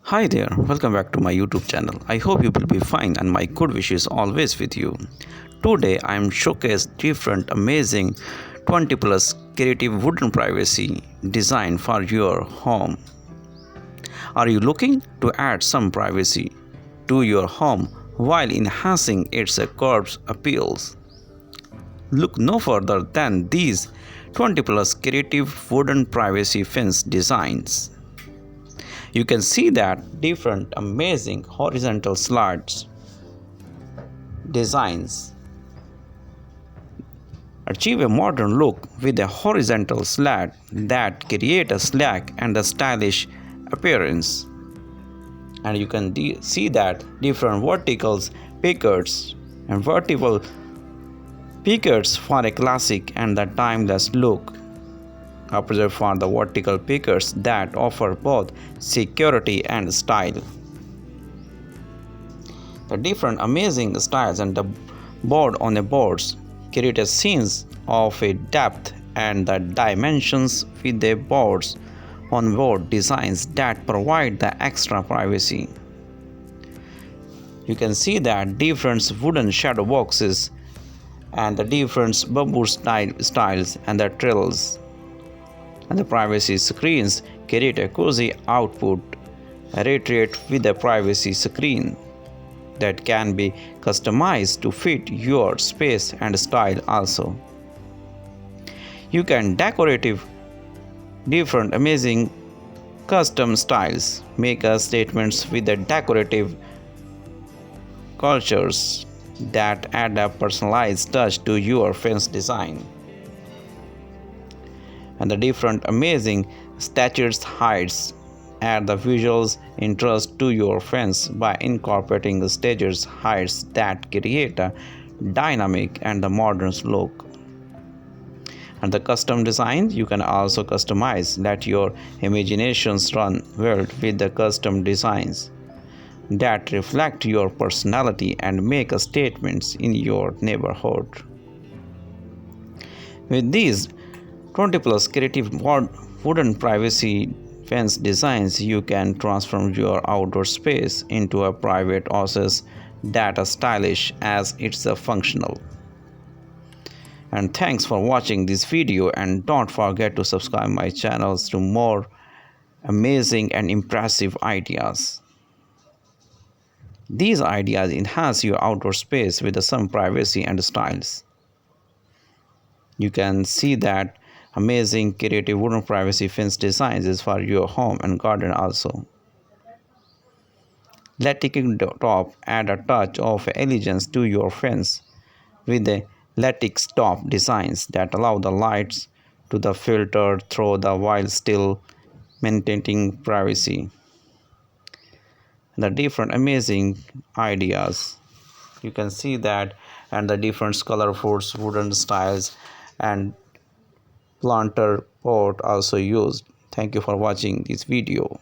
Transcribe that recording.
Hi there, welcome back to my YouTube channel. I hope you will be fine and my good wishes always with you. Today I am showcase different amazing 20 plus creative wooden privacy design for your home. Are you looking to add some privacy to your home while enhancing its curved appeals? Look no further than these 20 plus creative wooden privacy fence designs. You can see that different amazing horizontal slats designs achieve a modern look with a horizontal slat that create a slack and a stylish appearance. And you can see that different verticals, pickets and vertical pickets for a classic and the timeless look. Opposite for the vertical pickets that offer both security and style. The different amazing styles and the board on the boards create a scenes of a depth and the dimensions with the boards on board designs that provide the extra privacy. You can see that different wooden shadow boxes and the different bamboo styles and the trails and the privacy screens create a cozy output reiterate with a privacy screen that can be customized to fit your space and style also. You can decorative different amazing custom styles make a statements with the decorative cultures that add a personalized touch to your fence design. And the different amazing statues heights add the visuals interest to your fence by incorporating the statues heights that create a dynamic and the modern look. And the custom designs you can also customize. Let your imaginations run wild with the custom designs that reflect your personality and make statements in your neighborhood. With these 20 plus creative wooden privacy fence designs, you can transform your outdoor space into a private oasis that is stylish as it's functional. And thanks for watching this video, and don't forget to subscribe my channels to more amazing and impressive ideas. These ideas enhance your outdoor space with some privacy and styles. You can see that amazing creative wooden privacy fence designs is for your home and garden also. Lattice top add a touch of elegance to your fence with the lattice top designs that allow the lights to the filter through the while still maintaining privacy. The different amazing ideas you can see that, and the different colorful wooden styles and planter pot also used. Thank you for watching this video.